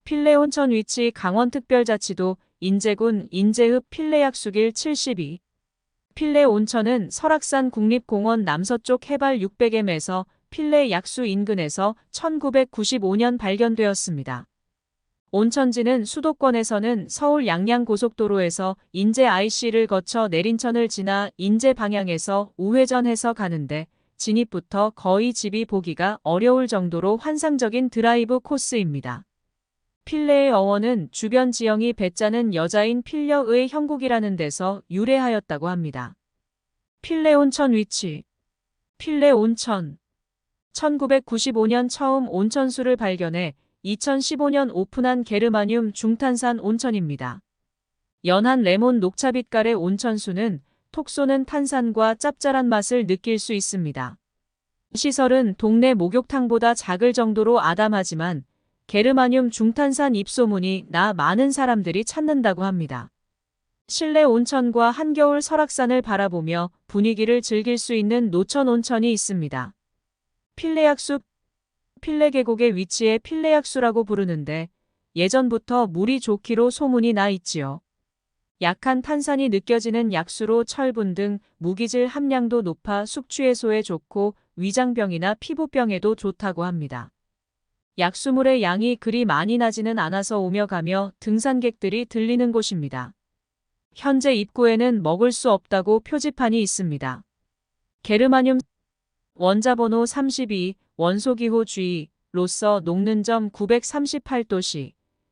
필레온천 위치 강원특별자치도 인제군 인제읍 필레약수길 72. 필레온천은 설악산 국립공원 남서쪽 해발 600m에서 필레약수 인근에서 1995년 발견되었습니다. 온천지는 수도권에서는 서울 양양고속도로에서 인제 IC를 거쳐 내린천을 지나 인제 방향에서 우회전해서 가는데 진입부터 거의 집이 보기가 어려울 정도로 환상적인 드라이브 코스입니다. 필레의 어원은 주변 지형이 배짜는 여자인 필려의 형국이라는 데서 유래하였다고 합니다. 필레온천 위치. 필레온천. 1995년 처음 온천수를 발견해 2015년 오픈한 게르마늄 중탄산 온천입니다. 연한 레몬 녹차빛깔의 온천수는 톡 쏘는 탄산과 짭짤한 맛을 느낄 수 있습니다. 시설은 동네 목욕탕보다 작을 정도로 아담하지만 게르마늄 중탄산 입소문이 나 많은 사람들이 찾는다고 합니다. 실내 온천과 한겨울 설악산을 바라보며 분위기를 즐길 수 있는 노천 온천이 있습니다. 필레약수. 필레 계곡의 위치에 필레약수라고 부르는데 예전부터 물이 좋기로 소문이 나 있지요. 약한 탄산이 느껴지는 약수로 철분 등 무기질 함량도 높아 숙취해소에 좋고 위장병이나 피부병에도 좋다고 합니다. 약수물의 양이 그리 많이 나지는 않아서 오며 가며 등산객들이 들리는 곳입니다. 현재 입구에는 먹을 수 없다고 표지판이 있습니다. 게르마늄 원자번호 32, 원소기호 G, 로서 녹는 점 938도씨,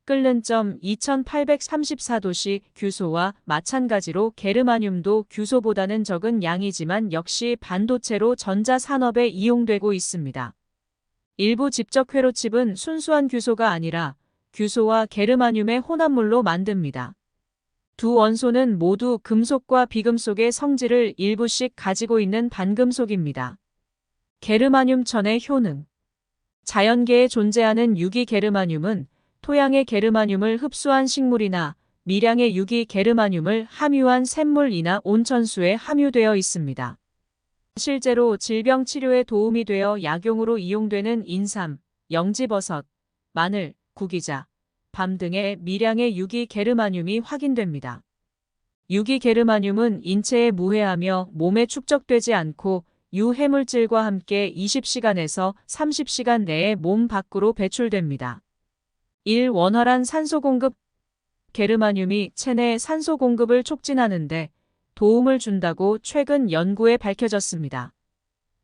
끓는 점 2834도씨 규소와 마찬가지로 게르마늄도 규소보다는 적은 양이지만 역시 반도체로 전자산업에 이용되고 있습니다. 일부 집적 회로칩은 순수한 규소가 아니라 규소와 게르마늄의 혼합물로 만듭니다. 두 원소는 모두 금속과 비금속의 성질을 일부씩 가지고 있는 반금속입니다. 게르마늄천의 효능. 자연계에 존재하는 유기 게르마늄은 토양의 게르마늄을 흡수한 식물이나 미량의 유기 게르마늄을 함유한 샘물이나 온천수에 함유되어 있습니다. 실제로 질병 치료에 도움이 되어 약용으로 이용되는 인삼, 영지버섯, 마늘, 구기자, 밤 등의 미량의 유기 게르마늄이 확인됩니다. 유기 게르마늄은 인체에 무해하며 몸에 축적되지 않고 유해물질과 함께 20시간에서 30시간 내에 몸 밖으로 배출됩니다. 1. 원활한 산소 공급. 게르마늄이 체내 산소 공급을 촉진하는데 도움을 준다고 최근 연구에 밝혀졌습니다.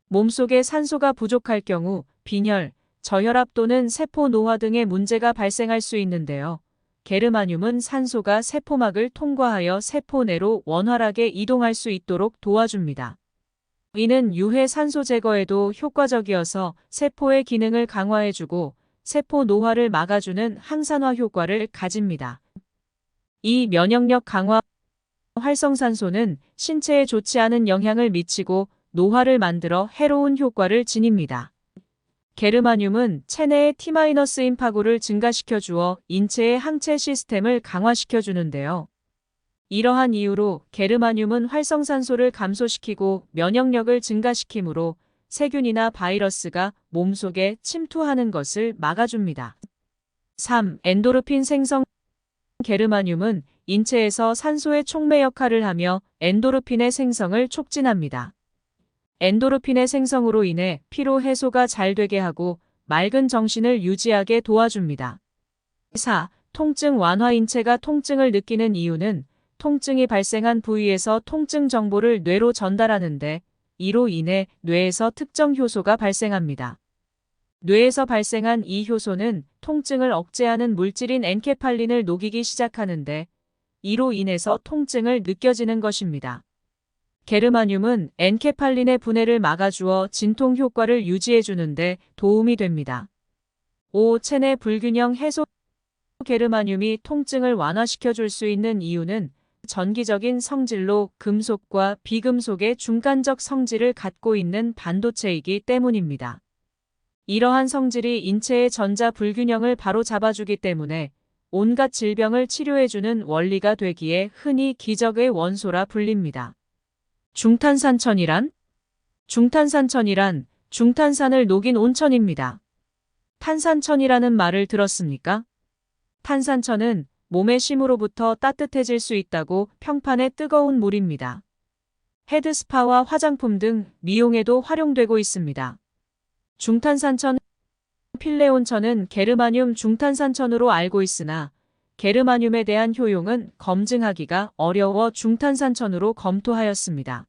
몸속에 산소가 부족할 경우 빈혈, 저혈압 또는 세포 노화 등의 문제가 발생할 수 있는데요. 게르마늄은 산소가 세포막을 통과하여 세포 내로 원활하게 이동할 수 있도록 도와줍니다. 이는 유해 산소 제거에도 효과적이어서 세포의 기능을 강화해주고 세포 노화를 막아주는 항산화 효과를 가집니다. 이 면역력 강화. 활성산소는 신체에 좋지 않은 영향을 미치고 노화를 만들어 해로운 효과를 지닙니다. 게르마늄은 체내의 T-임파구를 증가시켜 주어 인체의 항체 시스템을 강화시켜 주는데요. 이러한 이유로 게르마늄은 활성산소를 감소시키고 면역력을 증가시키므로 세균이나 바이러스가 몸속에 침투하는 것을 막아줍니다. 3. 엔도르핀 생성. 게르마늄은 인체에서 산소의 촉매 역할을 하며 엔도르핀의 생성을 촉진합니다. 엔도르핀의 생성으로 인해 피로 해소가 잘 되게 하고 맑은 정신을 유지하게 도와줍니다. 4. 통증 완화. 인체가 통증을 느끼는 이유는 통증이 발생한 부위에서 통증 정보를 뇌로 전달하는데 이로 인해 뇌에서 특정 효소가 발생합니다. 뇌에서 발생한 이 효소는 통증을 억제하는 물질인 엔케팔린을 녹이기 시작하는데 이로 인해서 통증을 느껴지는 것입니다. 게르마늄은 엔케팔린의 분해를 막아주어 진통 효과를 유지해주는데 도움이 됩니다. 5. 체내 불균형 해소. 게르마늄이 통증을 완화시켜줄 수 있는 이유는 전기적인 성질로 금속과 비금속의 중간적 성질을 갖고 있는 반도체이기 때문입니다. 이러한 성질이 인체의 전자 불균형을 바로 잡아주기 때문에 온갖 질병을 치료해주는 원리가 되기에 흔히 기적의 원소라 불립니다. 중탄산천이란? 중탄산천이란 중탄산을 녹인 온천입니다. 탄산천이라는 말을 들었습니까? 탄산천은 몸의 심으로부터 따뜻해질 수 있다고 평판의 뜨거운 물입니다. 헤드스파와 화장품 등 미용에도 활용되고 있습니다. 중탄산천 필레온천은 게르마늄 중탄산천으로 알고 있으나 게르마늄에 대한 효용은 검증하기가 어려워 중탄산천으로 검토하였습니다.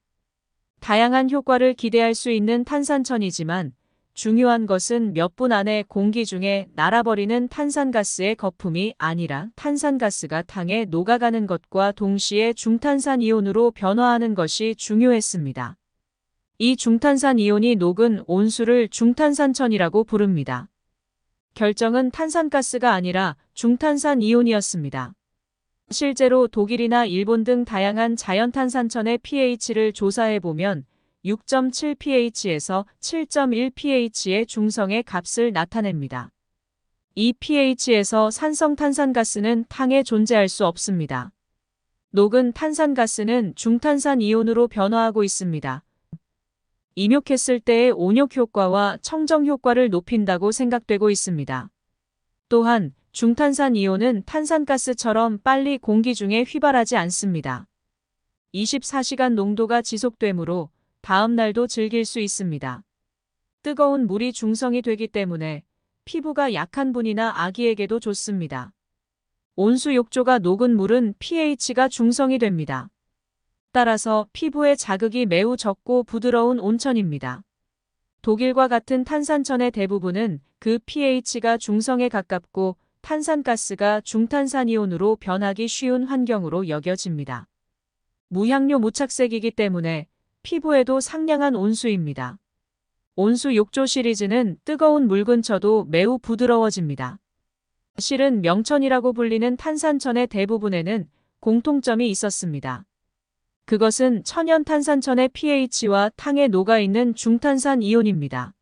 다양한 효과를 기대할 수 있는 탄산천이지만 중요한 것은 몇 분 안에 공기 중에 날아버리는 탄산가스의 거품이 아니라 탄산가스가 탕에 녹아가는 것과 동시에 중탄산 이온으로 변화하는 것이 중요했습니다. 이 중탄산 이온이 녹은 온수를 중탄산천이라고 부릅니다. 결정은 탄산가스가 아니라 중탄산 이온이었습니다. 실제로 독일이나 일본 등 다양한 자연탄산천의 pH를 조사해보면 6.7pH에서 7.1pH의 중성의 값을 나타냅니다. 이 pH에서 산성탄산가스는 탕에 존재할 수 없습니다. 녹은 탄산가스는 중탄산 이온으로 변화하고 있습니다. 임욕했을 때의 온욕 효과와 청정 효과를 높인다고 생각되고 있습니다. 또한 중탄산 이온은 탄산가스처럼 빨리 공기 중에 휘발하지 않습니다. 24시간 농도가 지속되므로 다음 날도 즐길 수 있습니다. 뜨거운 물이 중성이 되기 때문에 피부가 약한 분이나 아기에게도 좋습니다. 온수 욕조가 녹은 물은 pH가 중성이 됩니다. 따라서 피부에 자극이 매우 적고 부드러운 온천입니다. 독일과 같은 탄산천의 대부분은 그 pH가 중성에 가깝고 탄산가스가 중탄산이온으로 변하기 쉬운 환경으로 여겨집니다. 무향료 무착색이기 때문에 피부에도 상냥한 온수입니다. 온수 욕조 시리즈는 뜨거운 물 근처도 매우 부드러워집니다. 실은 명천이라고 불리는 탄산천의 대부분에는 공통점이 있었습니다. 그것은 천연 탄산천의 pH와 탕에 녹아있는 중탄산 이온입니다.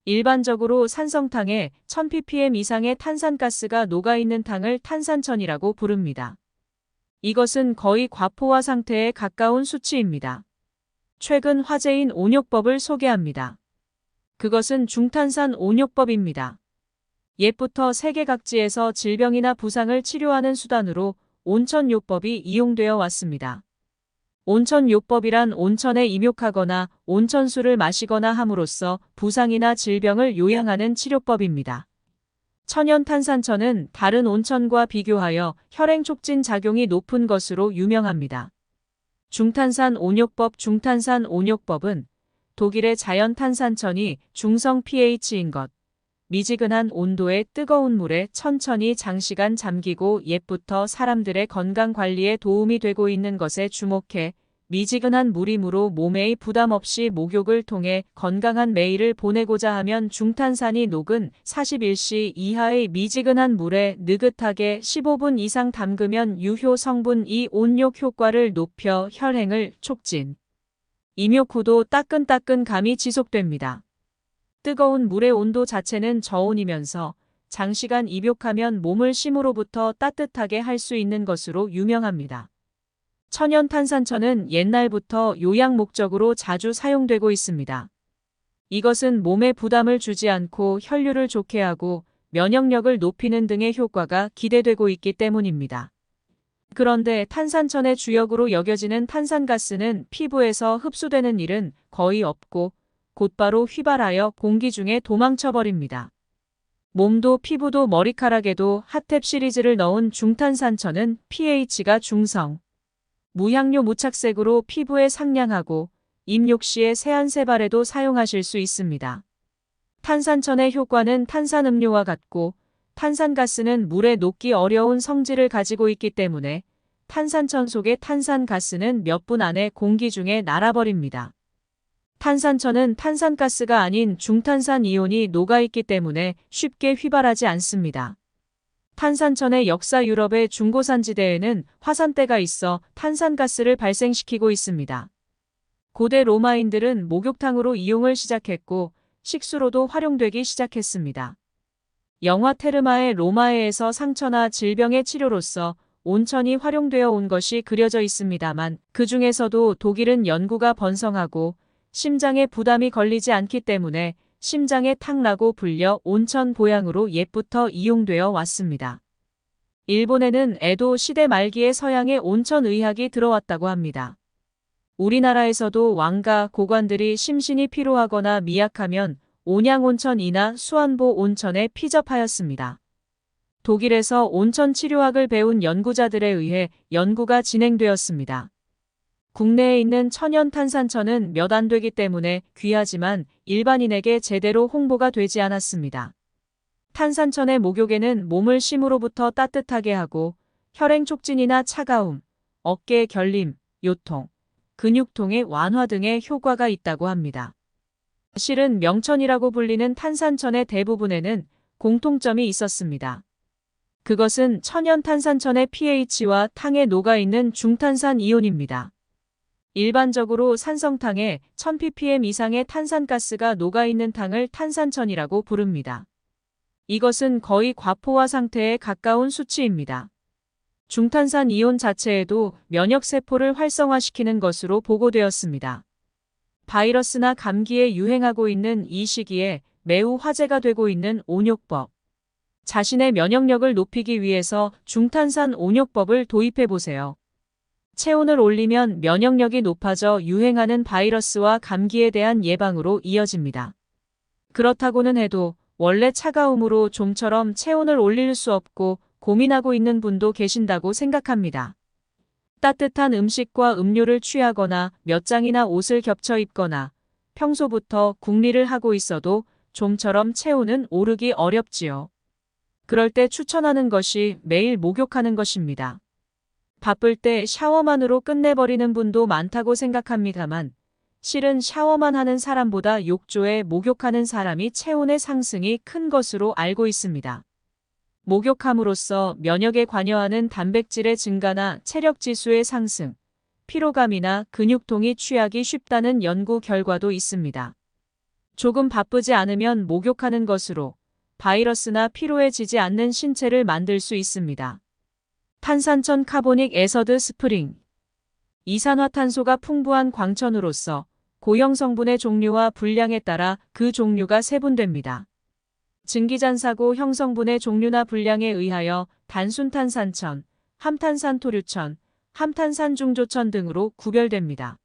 일반적으로 산성탕에 1000ppm 이상의 탄산가스가 녹아있는 탕을 탄산천이라고 부릅니다. 이것은 거의 과포화 상태에 가까운 수치입니다. 최근 화제인 온욕법을 소개합니다. 그것은 중탄산 온욕법입니다. 옛부터 세계 각지에서 질병이나 부상을 치료하는 수단으로 온천요법이 이용되어 왔습니다. 온천요법이란 온천에 임욕하거나 온천수를 마시거나 함으로써 부상이나 질병을 요양하는 치료법입니다. 천연탄산천은 다른 온천과 비교하여 혈행 촉진 작용이 높은 것으로 유명합니다. 중탄산 온욕법은 독일의 자연탄산천이 중성 pH인 것, 미지근한 온도의 뜨거운 물에 천천히 장시간 잠기고 옛부터 사람들의 건강 관리에 도움이 되고 있는 것에 주목해 미지근한 물이므로 몸에 부담 없이 목욕을 통해 건강한 매일을 보내고자 하면 중탄산이 녹은 41시 이하의 미지근한 물에 느긋하게 15분 이상 담그면 유효 성분 이 온욕 효과를 높여 혈행을 촉진. 임욕 후도 따끈따끈 감이 지속됩니다. 뜨거운 물의 온도 자체는 저온이면서 장시간 입욕하면 몸을 심으로부터 따뜻하게 할 수 있는 것으로 유명합니다. 천연탄산천은 옛날부터 요양 목적으로 자주 사용되고 있습니다. 이것은 몸에 부담을 주지 않고 혈류를 좋게 하고 면역력을 높이는 등의 효과가 기대되고 있기 때문입니다. 그런데 탄산천의 주역으로 여겨지는 탄산가스는 피부에서 흡수되는 일은 거의 없고 곧바로 휘발하여 공기 중에 도망쳐버립니다. 몸도 피부도 머리카락에도 핫탭 시리즈를 넣은 중탄산천은 pH가 중성. 무향료 무착색으로 피부에 상냥하고 입욕 시에 세안세발에도 사용하실 수 있습니다. 탄산천의 효과는 탄산음료와 같고 탄산가스는 물에 녹기 어려운 성질을 가지고 있기 때문에 탄산천 속의 탄산가스는 몇 분 안에 공기 중에 날아버립니다. 탄산천은 탄산가스가 아닌 중탄산 이온이 녹아있기 때문에 쉽게 휘발하지 않습니다. 탄산천의 역사 유럽의 중고산지대에는 화산대가 있어 탄산가스를 발생시키고 있습니다. 고대 로마인들은 목욕탕으로 이용을 시작했고 식수로도 활용되기 시작했습니다. 영화 테르마의 로마에에서 상처나 질병의 치료로서 온천이 활용되어 온 것이 그려져 있습니다만 그 중에서도 독일은 연구가 번성하고 심장에 부담이 걸리지 않기 때문에 심장의 탕라고 불려 온천 보양으로 옛부터 이용되어 왔습니다. 일본에는 에도 시대 말기에 서양의 온천 의학이 들어왔다고 합니다. 우리나라에서도 왕가, 고관들이 심신이 피로하거나 미약하면 온양온천이나 수안보 온천에 피접하였습니다. 독일에서 온천 치료학을 배운 연구자들에 의해 연구가 진행되었습니다. 국내에 있는 천연 탄산천은 몇 안 되기 때문에 귀하지만 일반인에게 제대로 홍보가 되지 않았습니다. 탄산천의 목욕에는 몸을 심으로부터 따뜻하게 하고 혈행 촉진이나 차가움, 어깨 결림, 요통, 근육통의 완화 등의 효과가 있다고 합니다. 실은 명천이라고 불리는 탄산천의 대부분에는 공통점이 있었습니다. 그것은 천연 탄산천의 pH와 탕에 녹아있는 중탄산 이온입니다. 일반적으로 산성탕에 1000ppm 이상의 탄산가스가 녹아있는 탕을 탄산천이라고 부릅니다. 이것은 거의 과포화 상태에 가까운 수치입니다. 중탄산 이온 자체에도 면역세포를 활성화시키는 것으로 보고되었습니다. 바이러스나 감기에 유행하고 있는 이 시기에 매우 화제가 되고 있는 온욕법. 자신의 면역력을 높이기 위해서 중탄산 온욕법을 도입해보세요. 체온을 올리면 면역력이 높아져 유행하는 바이러스와 감기에 대한 예방으로 이어집니다. 그렇다고는 해도 원래 차가움으로 좀처럼 체온을 올릴 수 없고 고민하고 있는 분도 계신다고 생각합니다. 따뜻한 음식과 음료를 취하거나 몇 장이나 옷을 겹쳐 입거나 평소부터 궁리를 하고 있어도 좀처럼 체온은 오르기 어렵지요. 그럴 때 추천하는 것이 매일 목욕하는 것입니다. 바쁠 때 샤워만으로 끝내버리는 분도 많다고 생각합니다만 실은 샤워만 하는 사람보다 욕조에 목욕하는 사람이 체온의 상승이 큰 것으로 알고 있습니다. 목욕함으로써 면역에 관여하는 단백질의 증가나 체력지수의 상승, 피로감이나 근육통이 취하기 쉽다는 연구 결과도 있습니다. 조금 바쁘지 않으면 목욕하는 것으로 바이러스나 피로해지지 않는 신체를 만들 수 있습니다. 탄산천 카보닉 에서드 스프링. 이산화탄소가 풍부한 광천으로서 고형 성분의 종류와 분량에 따라 그 종류가 세분됩니다. 증기잔사고 형성분의 종류나 분량에 의하여 단순탄산천, 함탄산토류천, 함탄산중조천 등으로 구별됩니다.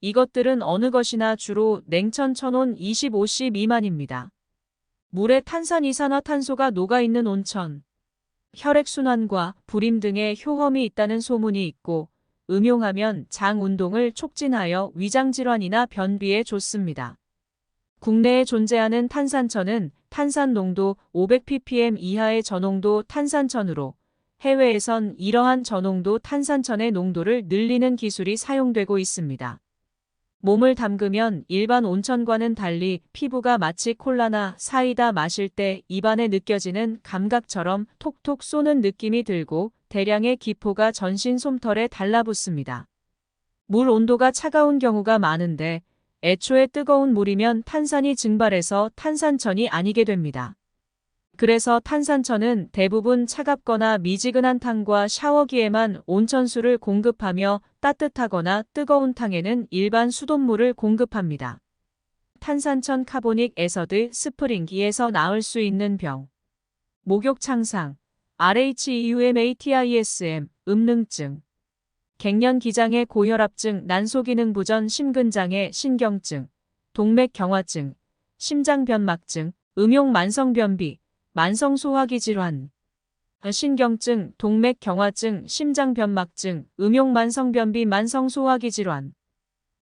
이것들은 어느 것이나 주로 냉천 천온 25C 미만입니다. 물에 탄산 이산화탄소가 녹아있는 온천, 혈액순환과 불임 등의 효험이 있다는 소문이 있고 음용하면 장 운동을 촉진하여 위장질환이나 변비에 좋습니다. 국내에 존재하는 탄산천은 탄산 농도 500ppm 이하의 저농도 탄산천으로 해외에선 이러한 저농도 탄산천의 농도를 늘리는 기술이 사용되고 있습니다. 몸을 담그면 일반 온천과는 달리 피부가 마치 콜라나 사이다 마실 때 입안에 느껴지는 감각처럼 톡톡 쏘는 느낌이 들고 대량의 기포가 전신 솜털에 달라붙습니다. 물 온도가 차가운 경우가 많은데 애초에 뜨거운 물이면 탄산이 증발해서 탄산천이 아니게 됩니다. 그래서 탄산천은 대부분 차갑거나 미지근한 탕과 샤워기에만 온천수를 공급하며 따뜻하거나 뜨거운 탕에는 일반 수돗물을 공급합니다. 탄산천 카보닉 에서드 스프링기에서 나을 수 있는 병. 목욕 창상, RHEUMATISM, 음능증. 갱년 기장의 고혈압증, 난소기능 부전, 심근장애, 신경증, 동맥경화증, 심장변막증, 음용 만성변비, 만성소화기 질환, 신경증, 동맥경화증, 심장변막증, 음용 만성변비, 만성소화기 질환.